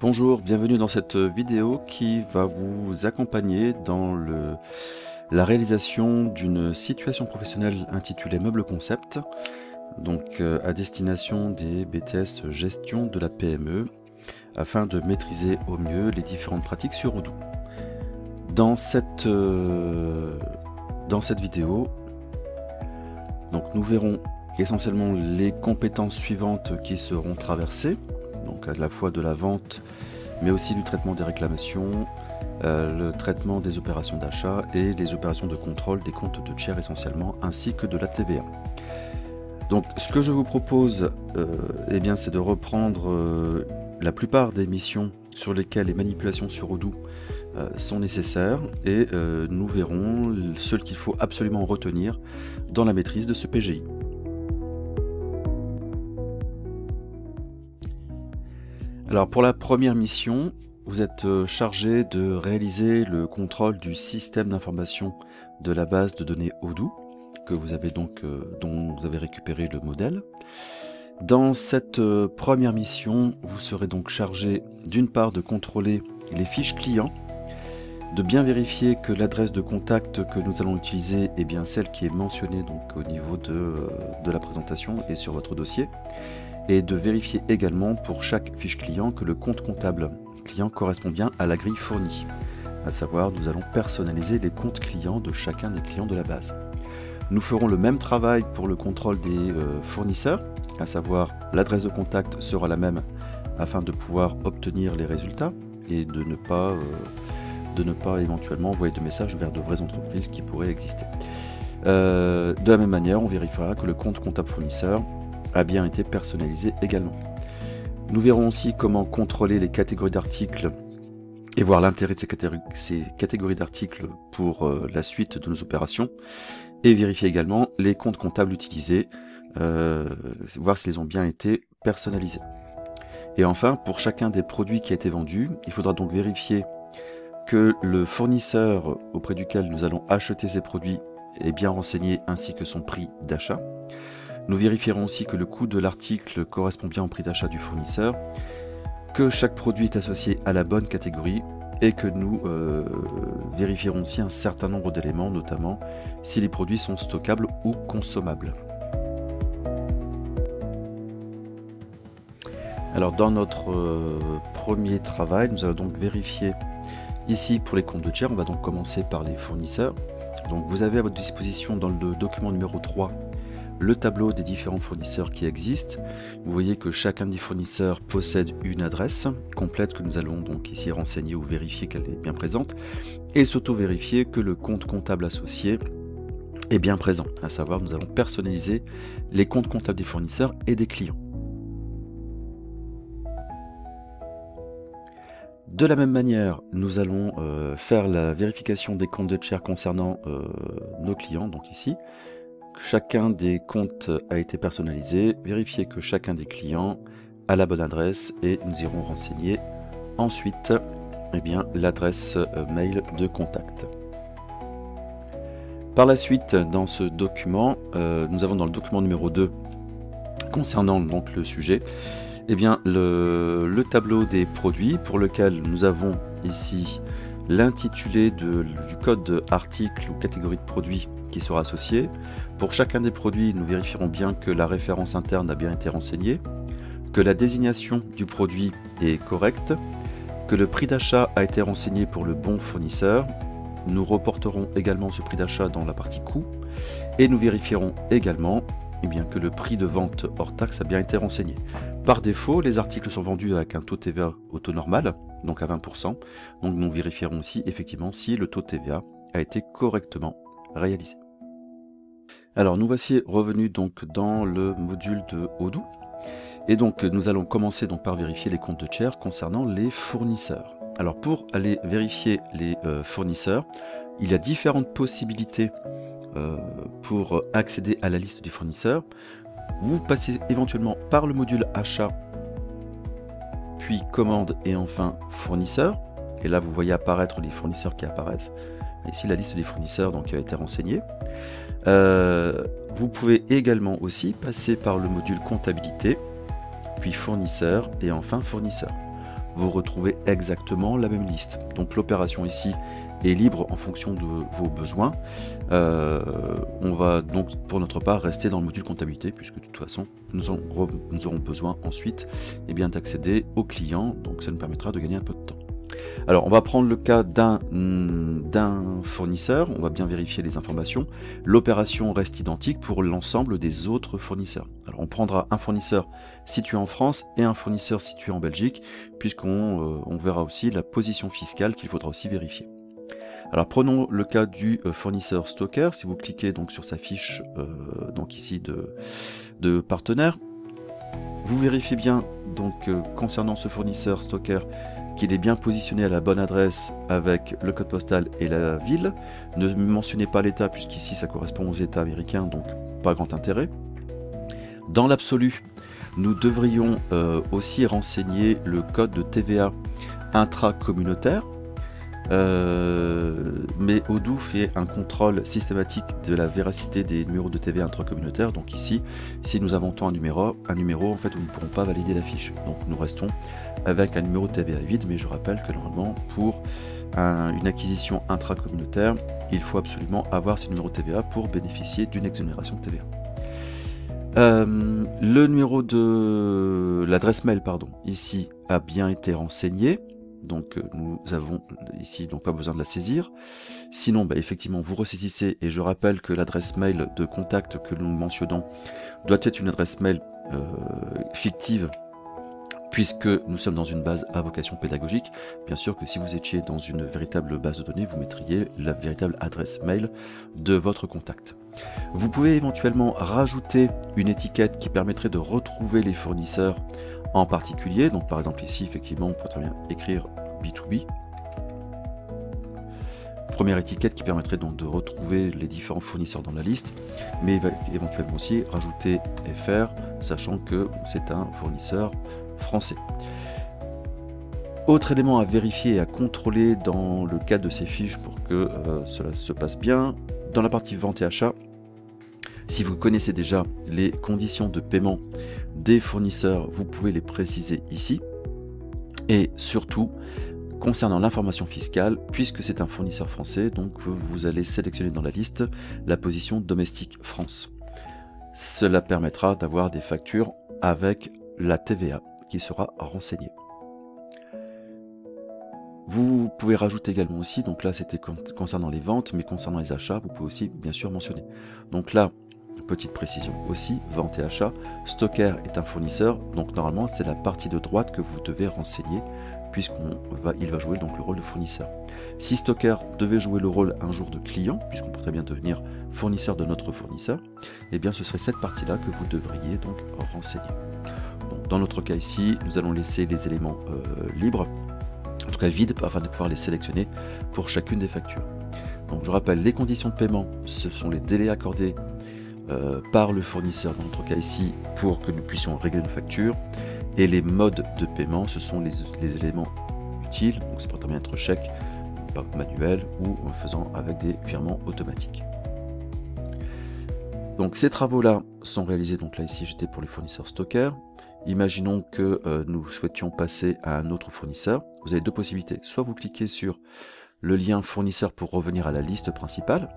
Bonjour, bienvenue dans cette vidéo qui va vous accompagner dans la réalisation d'une situation professionnelle intitulée Meuble Concept, donc à destination des BTS Gestion de la PME, afin de maîtriser au mieux les différentes pratiques sur Odoo. Dans cette vidéo, donc nous verrons essentiellement les compétences suivantes qui seront traversées, donc à la fois de la vente, mais aussi du traitement des réclamations, le traitement des opérations d'achat et les opérations de contrôle des comptes de tiers essentiellement, ainsi que de la TVA. Donc ce que je vous propose, c'est de reprendre la plupart des missions sur lesquelles les manipulations sur Odoo sont nécessaires, et nous verrons ce qu'il faut absolument retenir dans la maîtrise de ce PGI. Alors pour la première mission, vous êtes chargé de réaliser le contrôle du système d'information de la base de données Odoo, que vous avez donc, dont vous avez récupéré le modèle. Dans cette première mission, vous serez donc chargé d'une part de contrôler les fiches clients, de bien vérifier que l'adresse de contact que nous allons utiliser est bien celle qui est mentionnée donc au niveau de la présentation et sur votre dossier, et de vérifier également pour chaque fiche client que le compte comptable client correspond bien à la grille fournie. À savoir, nous allons personnaliser les comptes clients de chacun des clients de la base. Nous ferons le même travail pour le contrôle des fournisseurs, à savoir l'adresse de contact sera la même afin de pouvoir obtenir les résultats et de ne pas éventuellement envoyer de messages vers de vraies entreprises qui pourraient exister. De la même manière, on vérifiera que le compte comptable fournisseur a bien été personnalisé également. Nous verrons aussi comment contrôler les catégories d'articles et voir l'intérêt de ces catégories d'articles pour la suite de nos opérations, et vérifier également les comptes comptables utilisés, voir s'ils ont bien été personnalisés. Et enfin, pour chacun des produits qui a été vendu, il faudra donc vérifier que le fournisseur auprès duquel nous allons acheter ces produits est bien renseigné, ainsi que son prix d'achat. Nous vérifierons aussi que le coût de l'article correspond bien au prix d'achat du fournisseur, que chaque produit est associé à la bonne catégorie, et que nous vérifierons aussi un certain nombre d'éléments, notamment si les produits sont stockables ou consommables. Alors dans notre premier travail, nous allons donc vérifier ici pour les comptes de tiers. On va donc commencer par les fournisseurs. Donc vous avez à votre disposition dans le document numéro 3 le tableau des différents fournisseurs qui existent. Vous voyez que chacun des fournisseurs possède une adresse complète que nous allons donc ici renseigner ou vérifier qu'elle est bien présente, et s'auto-vérifier que le compte comptable associé est bien présent. À savoir, nous allons personnaliser les comptes comptables des fournisseurs et des clients. De la même manière, nous allons faire la vérification des comptes de tiers concernant nos clients, donc ici. Chacun des comptes a été personnalisé, vérifier que chacun des clients a la bonne adresse, et nous irons renseigner ensuite l'adresse mail de contact. Par la suite, dans ce document, nous avons dans le document numéro 2, concernant donc le sujet, le tableau des produits, pour lequel nous avons ici l'intitulé du code article ou catégorie de produit qui sera associé. Pour chacun des produits, nous vérifierons bien que la référence interne a bien été renseignée, que la désignation du produit est correcte, que le prix d'achat a été renseigné pour le bon fournisseur. Nous reporterons également ce prix d'achat dans la partie coût, et nous vérifierons également que le prix de vente hors taxe a bien été renseigné. Par défaut, les articles sont vendus avec un taux TVA au taux normal, donc à 20%. Donc nous vérifierons aussi effectivement si le taux TVA a été correctement réalisé. Alors nous voici revenus donc dans le module de Odoo, et donc nous allons commencer donc par vérifier les comptes de tiers concernant les fournisseurs. Alors pour aller vérifier les fournisseurs, il y a différentes possibilités pour accéder à la liste des fournisseurs. Vous passez éventuellement par le module achat, puis commande et enfin fournisseur, et là vous voyez apparaître les fournisseurs qui apparaissent. Ici la liste des fournisseurs donc, qui a été renseignée. Vous pouvez également aussi passer par le module comptabilité, puis fournisseur et enfin fournisseur. vous retrouvez exactement la même liste. Donc l'opération ici est libre en fonction de vos besoins. On va donc pour notre part rester dans le module comptabilité, puisque de toute façon nous aurons besoin ensuite d'accéder aux clients, donc ça nous permettra de gagner un peu de temps. Alors on va prendre le cas d'un fournisseur, on va bien vérifier les informations. L'opération reste identique pour l'ensemble des autres fournisseurs. Alors on prendra un fournisseur situé en France et un fournisseur situé en Belgique, puisqu'on verra aussi la position fiscale qu'il faudra aussi vérifier. Alors prenons le cas du fournisseur Stocker. Si vous cliquez donc sur sa fiche donc ici de partenaire, vous vérifiez bien donc concernant ce fournisseur Stocker qu'il est bien positionné à la bonne adresse avec le code postal et la ville. Ne mentionnez pas l'État puisqu'ici ça correspond aux États américains, donc pas grand intérêt. Dans l'absolu, nous devrions aussi renseigner le code de TVA intracommunautaire. Mais Odoo fait un contrôle systématique de la véracité des numéros de TVA intracommunautaire. Donc ici, si nous inventons un numéro, en fait, nous ne pourrons pas valider la fiche. Donc nous restons avec un numéro de TVA vide, mais je rappelle que normalement, pour une acquisition intracommunautaire, il faut absolument avoir ce numéro de TVA pour bénéficier d'une exonération de TVA. Le numéro de l'adresse mail, ici a bien été renseigné. Donc nous avons ici donc pas besoin de la saisir. Sinon effectivement vous ressaisissez, et je rappelle que l'adresse mail de contact que nous mentionnons doit être une adresse mail fictive, puisque nous sommes dans une base à vocation pédagogique. Bien sûr que si vous étiez dans une véritable base de données, vous mettriez la véritable adresse mail de votre contact. Vous pouvez éventuellement rajouter une étiquette qui permettrait de retrouver les fournisseurs en particulier. Donc par exemple ici effectivement on peut très bien écrire B2B, première étiquette qui permettrait donc de retrouver les différents fournisseurs dans la liste, mais éventuellement aussi rajouter FR, sachant que c'est un fournisseur français. Autre élément à vérifier et à contrôler dans le cadre de ces fiches pour que cela se passe bien, dans la partie vente et achat, si vous connaissez déjà les conditions de paiement des fournisseurs, vous pouvez les préciser ici. Et surtout, concernant l'information fiscale, puisque c'est un fournisseur français, donc vous allez sélectionner dans la liste la position domestique France. Cela permettra d'avoir des factures avec la TVA qui sera renseignée. Vous pouvez rajouter également aussi, donc là c'était concernant les ventes, mais concernant les achats, vous pouvez aussi bien sûr mentionner. Donc là, petite précision aussi, vente et achat, Stocker est un fournisseur, donc normalement c'est la partie de droite que vous devez renseigner, puisqu'il va jouer donc le rôle de fournisseur. Si Stocker devait jouer le rôle un jour de client, puisqu'on pourrait bien devenir fournisseur de notre fournisseur, eh bien ce serait cette partie-là que vous devriez donc renseigner. Donc, dans notre cas ici, nous allons laisser les éléments libres, en tout cas vides, afin de pouvoir les sélectionner pour chacune des factures. Donc je rappelle, les conditions de paiement, ce sont les délais accordés par le fournisseur, dans notre cas ici, pour que nous puissions régler nos factures, et les modes de paiement, ce sont les éléments utiles, donc ça peut très bien être chèque, par manuel, ou en faisant avec des virements automatiques. Donc ces travaux-là sont réalisés, donc là ici j'étais pour les fournisseurs Stocker. Imaginons que nous souhaitions passer à un autre fournisseur. Vous avez deux possibilités, soit vous cliquez sur le lien fournisseur pour revenir à la liste principale,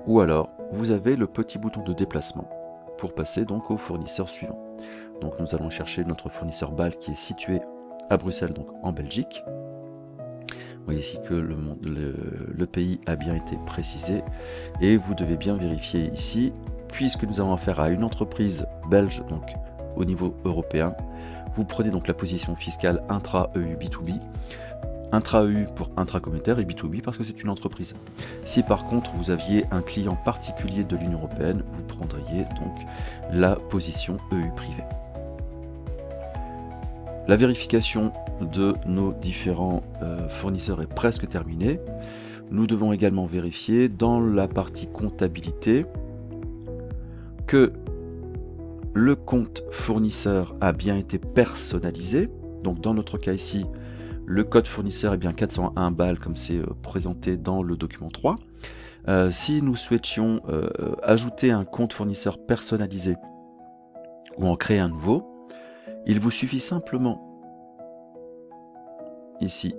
ou alors vous avez le petit bouton de déplacement pour passer donc au fournisseur suivant. Donc nous allons chercher notre fournisseur BAL qui est situé à Bruxelles, donc en Belgique. Vous voyez ici que le pays a bien été précisé, et vous devez bien vérifier ici, puisque nous avons affaire à une entreprise belge, donc au niveau européen, vous prenez donc la position fiscale intra-EU B2B, intra-EU pour intracommunautaire et B2B parce que c'est une entreprise. Si par contre vous aviez un client particulier de l'Union européenne, vous prendriez donc la position EU privé. La vérification de nos différents fournisseurs est presque terminée. Nous devons également vérifier dans la partie comptabilité que le compte fournisseur a bien été personnalisé. Donc dans notre cas ici, le code fournisseur est bien 401 BAL comme c'est présenté dans le document 3. Si nous souhaitions ajouter un compte fournisseur personnalisé ou en créer un nouveau, il vous suffit simplement ici,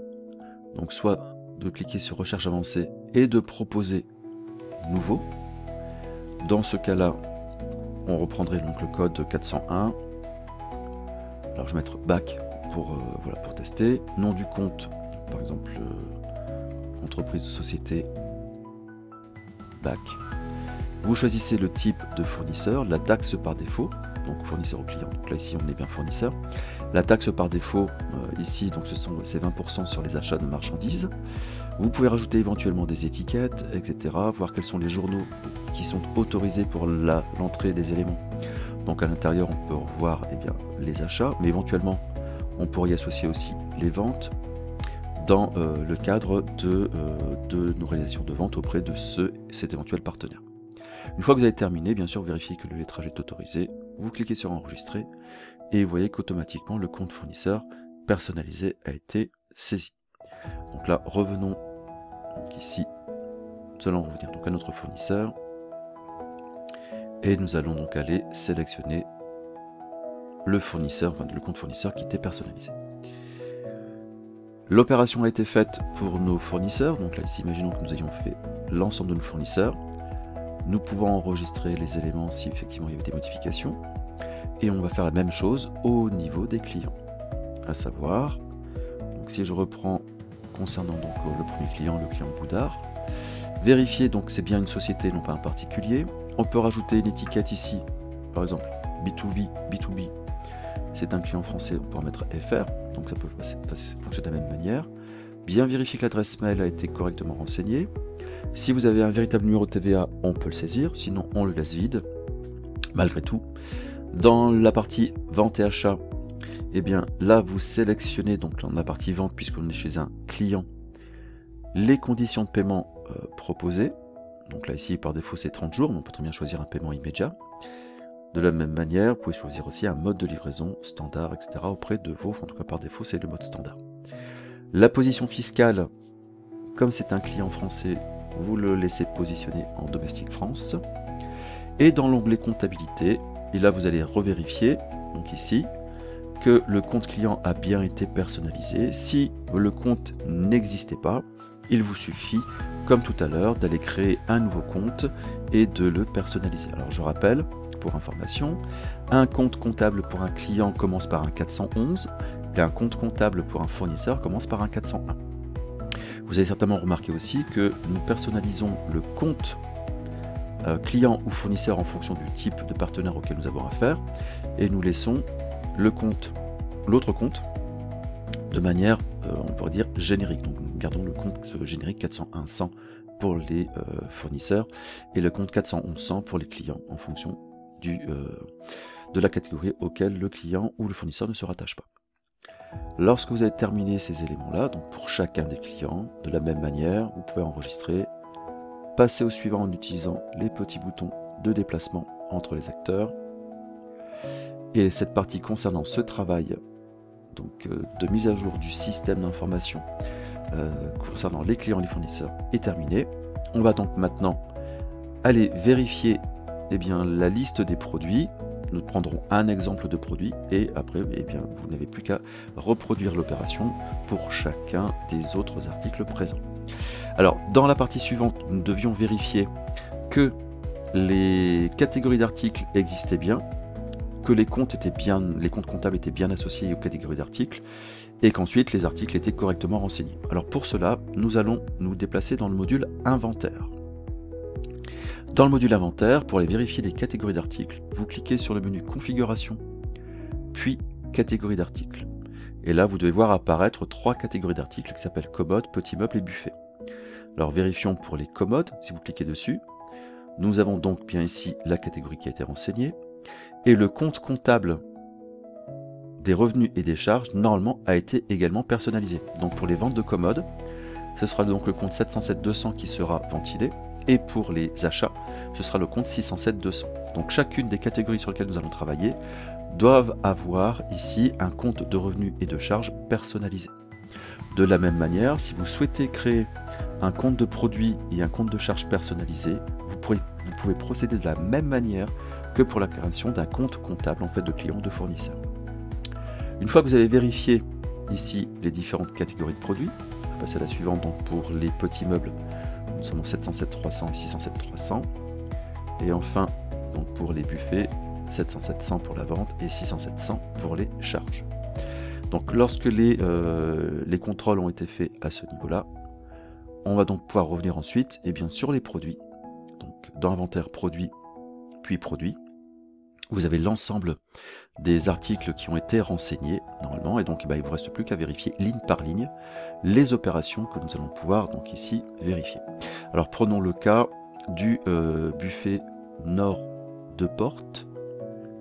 donc soit de cliquer sur recherche avancée et de proposer nouveau. Dans ce cas-là, on reprendrait donc le code 401. Alors je vais mettre back pour, voilà, pour tester. Nom du compte, par exemple entreprise ou société, back. Vous choisissez le type de fournisseur, la taxe par défaut, donc fournisseur au client. Donc là ici on est bien fournisseur. La taxe par défaut ici, donc c'est 20% sur les achats de marchandises. Vous pouvez rajouter éventuellement des étiquettes, etc. Voir quels sont les journaux qui sont autorisés pour l'entrée des éléments. Donc à l'intérieur on peut revoir les achats, mais éventuellement on pourrait y associer aussi les ventes dans le cadre de nos réalisations de vente auprès de cet éventuel partenaire. Une fois que vous avez terminé, bien sûr, vous vérifiez que le lettrage est autorisé, vous cliquez sur enregistrer et vous voyez qu'automatiquement le compte fournisseur personnalisé a été saisi. Donc là, revenons donc ici, nous allons revenir donc à notre fournisseur et nous allons donc aller sélectionner le fournisseur, enfin le compte fournisseur qui était personnalisé. L'opération a été faite pour nos fournisseurs, donc là ici imaginons que nous ayons fait l'ensemble de nos fournisseurs. Nous pouvons enregistrer les éléments si effectivement il y avait des modifications. Et on va faire la même chose au niveau des clients. À savoir, donc si je reprends concernant donc le premier client, le client Boudard, vérifier donc c'est bien une société, non pas un particulier. On peut rajouter une étiquette ici, par exemple B2B, B2B. C'est un client français, on peut en mettre FR, donc ça peut fonctionner de la même manière. Bien vérifier que l'adresse mail a été correctement renseignée. Si vous avez un véritable numéro de TVA, on peut le saisir, sinon on le laisse vide. Malgré tout, dans la partie vente et achat, eh bien là vous sélectionnez donc dans la partie vente, puisqu'on est chez un client, les conditions de paiement proposées. Donc là ici par défaut c'est 30 jours, mais on peut très bien choisir un paiement immédiat. De la même manière, vous pouvez choisir aussi un mode de livraison standard, etc. auprès de vos, en tout cas par défaut c'est le mode standard. La position fiscale, comme c'est un client français, vous le laissez positionner en domestique France. Et dans l'onglet comptabilité, et là vous allez revérifier, donc ici, que le compte client a bien été personnalisé. Si le compte n'existait pas, il vous suffit, comme tout à l'heure, d'aller créer un nouveau compte et de le personnaliser. Alors je rappelle, pour information, un compte comptable pour un client commence par un 411 et un compte comptable pour un fournisseur commence par un 401. Vous avez certainement remarqué aussi que nous personnalisons le compte client ou fournisseur en fonction du type de partenaire auquel nous avons affaire et nous laissons l'autre compte de manière, on pourrait dire, générique. Donc nous gardons le compte générique 401-100 pour les fournisseurs et le compte 411-100 pour les clients en fonction de la catégorie auquel le client ou le fournisseur ne se rattache pas. Lorsque vous avez terminé ces éléments-là, donc pour chacun des clients, de la même manière, vous pouvez enregistrer, passer au suivant en utilisant les petits boutons de déplacement entre les acteurs. Et cette partie concernant ce travail donc, de mise à jour du système d'information concernant les clients et les fournisseurs est terminée. On va donc maintenant aller vérifier la liste des produits. Nous prendrons un exemple de produit et après vous n'avez plus qu'à reproduire l'opération pour chacun des autres articles présents. Alors dans la partie suivante, nous devions vérifier que les catégories d'articles existaient bien, que les comptes comptables étaient bien associés aux catégories d'articles et qu'ensuite les articles étaient correctement renseignés. Alors pour cela, nous allons nous déplacer dans le module inventaire. Dans le module inventaire, pour aller vérifier les catégories d'articles, vous cliquez sur le menu configuration, puis catégories d'articles. Et là, vous devez voir apparaître 3 catégories d'articles qui s'appellent commodes, petits meubles et buffets. Alors vérifions pour les commodes, si vous cliquez dessus, nous avons donc bien ici la catégorie qui a été renseignée, et le compte comptable des revenus et des charges, normalement, a été également personnalisé. Donc pour les ventes de commodes, ce sera donc le compte 707-200 qui sera ventilé, et pour les achats, ce sera le compte 607-200. Donc chacune des catégories sur lesquelles nous allons travailler doivent avoir ici un compte de revenus et de charges personnalisé. De la même manière, si vous souhaitez créer un compte de produits et un compte de charges personnalisé, vous pouvez procéder de la même manière que pour la création d'un compte comptable en fait de client ou de fournisseur. Une fois que vous avez vérifié ici les différentes catégories de produits. Je vais passer à la suivante. Donc pour les petits meubles, nous sommes en 707 300 et 607 300. Et enfin, donc pour les buffets, 707 100 pour la vente et 607 100 pour les charges. Donc lorsque les contrôles ont été faits à ce niveau-là, on va donc pouvoir revenir ensuite sur les produits. Donc dans inventaire produits, puis produits, vous avez l'ensemble des articles qui ont été renseignés normalement, et donc il ne vous reste plus qu'à vérifier ligne par ligne les opérations que nous allons pouvoir donc ici vérifier. Alors prenons le cas du buffet nord de porte,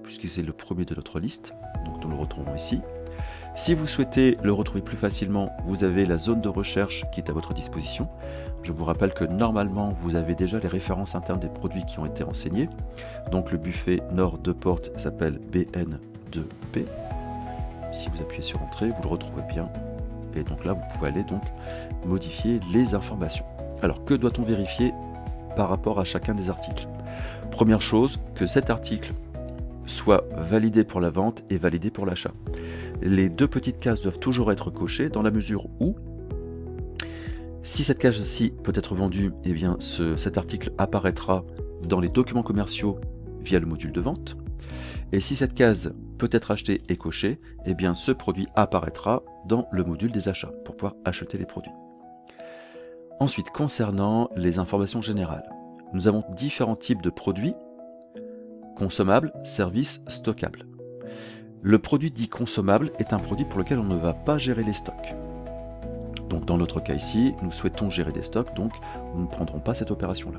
puisque c'est le premier de notre liste, donc nous le retrouvons ici. Si vous souhaitez le retrouver plus facilement, vous avez la zone de recherche qui est à votre disposition. Je vous rappelle que normalement, vous avez déjà les références internes des produits qui ont été renseignés. Donc le buffet nord de porte s'appelle BN2P. Si vous appuyez sur Entrée, vous le retrouvez bien. Et donc là, vous pouvez aller donc modifier les informations. Alors, que doit-on vérifier par rapport à chacun des articles? Première chose, que cet article soit validé pour la vente et validé pour l'achat. Les deux petites cases doivent toujours être cochées dans la mesure où, si cette case-ci peut être vendue, cet article apparaîtra dans les documents commerciaux via le module de vente. Et si cette case peut être achetée et cochée, ce produit apparaîtra dans le module des achats pour pouvoir acheter les produits. Ensuite, concernant les informations générales, nous avons différents types de produits: consommables, services, stockables. Le produit dit consommable est un produit pour lequel on ne va pas gérer les stocks. Donc dans notre cas ici, nous souhaitons gérer des stocks, donc nous ne prendrons pas cette opération-là.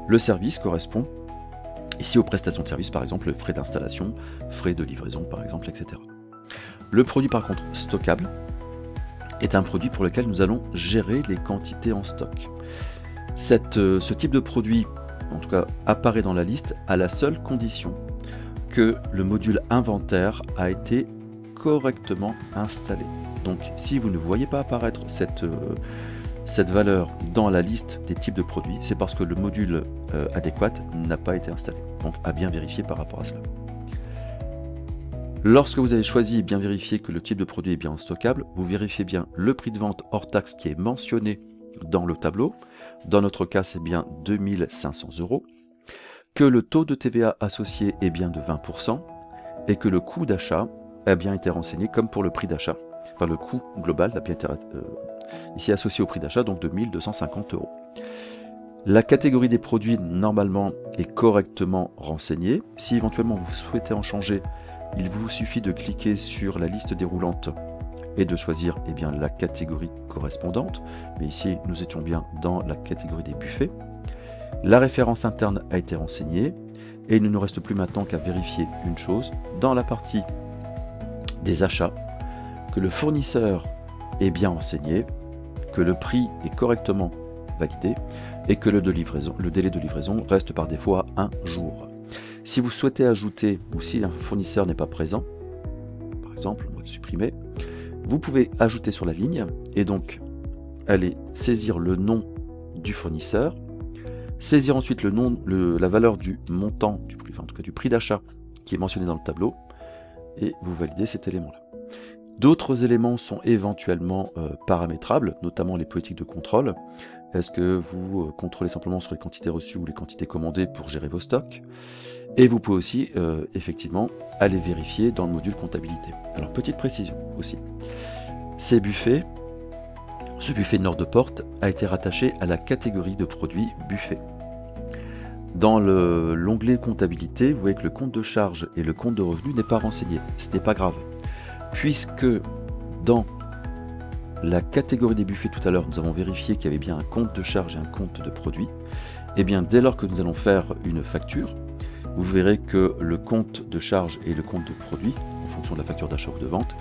Le service correspond ici aux prestations de service, par exemple frais d'installation, frais de livraison par exemple, etc. Le produit par contre stockable est un produit pour lequel nous allons gérer les quantités en stock. Ce type de produit, en tout cas, apparaît dans la liste à la seule condition que le module inventaire a été correctement installé. Donc si vous ne voyez pas apparaître cette valeur dans la liste des types de produits, c'est parce que le module adéquat n'a pas été installé. Donc à bien vérifier par rapport à cela. Lorsque vous avez choisi et bien vérifié que le type de produit est bien stockable, vous vérifiez bien le prix de vente hors taxe qui est mentionné dans le tableau. Dans notre cas, c'est bien 2500 €. Que le taux de TVA associé est bien de 20% et que le coût d'achat a bien été renseigné comme pour le prix d'achat. Enfin, le coût global a bien été ici associé au prix d'achat, donc de 1250 €. La catégorie des produits normalement est correctement renseignée. Si éventuellement vous souhaitez en changer, il vous suffit de cliquer sur la liste déroulante et de choisir la catégorie correspondante. Mais ici, nous étions bien dans la catégorie des buffets. La référence interne a été renseignée et il ne nous reste plus maintenant qu'à vérifier une chose dans la partie des achats, que le fournisseur est bien renseigné, que le prix est correctement validé et que le délai de livraison reste par défaut à 1 jour. Si vous souhaitez ajouter ou si un fournisseur n'est pas présent, par exemple, on va le supprimer, vous pouvez ajouter sur la ligne et donc aller saisir le nom du fournisseur, saisir ensuite la valeur du montant, du prix, en tout cas du prix d'achat qui est mentionné dans le tableau, et vous validez cet élément-là. D'autres éléments sont éventuellement paramétrables, notamment les politiques de contrôle. Est-ce que vous contrôlez simplement sur les quantités reçues ou les quantités commandées pour gérer vos stocks? Et vous pouvez aussi effectivement aller vérifier dans le module comptabilité. Alors petite précision aussi, ce buffet nord de porte a été rattaché à la catégorie de produits buffet. Dans l'onglet comptabilité, vous voyez que le compte de charge et le compte de revenu n'est pas renseigné. Ce n'est pas grave, puisque dans la catégorie des buffets tout à l'heure, nous avons vérifié qu'il y avait bien un compte de charge et un compte de produit. Et bien dès lors que nous allons faire une facture, vous verrez que le compte de charge et le compte de produit, en fonction de la facture d'achat ou de vente,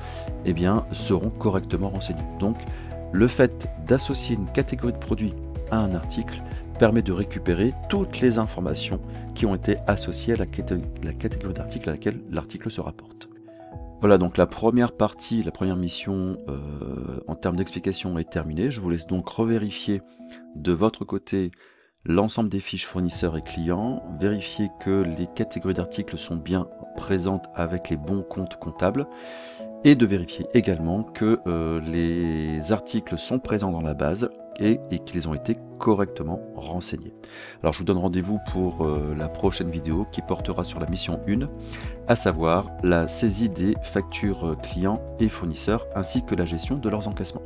seront correctement renseignés. Donc le fait d'associer une catégorie de produits à un article permet de récupérer toutes les informations qui ont été associées à la catégorie d'article à laquelle l'article se rapporte. Voilà, donc la première partie, la première mission en termes d'explication est terminée. Je vous laisse donc revérifier de votre côté l'ensemble des fiches fournisseurs et clients, vérifier que les catégories d'articles sont bien présentes avec les bons comptes comptables et de vérifier également que les articles sont présents dans la base et qu'ils ont été correctement renseignés. Alors je vous donne rendez-vous pour la prochaine vidéo qui portera sur la mission 1, à savoir la saisie des factures clients et fournisseurs ainsi que la gestion de leurs encaissements.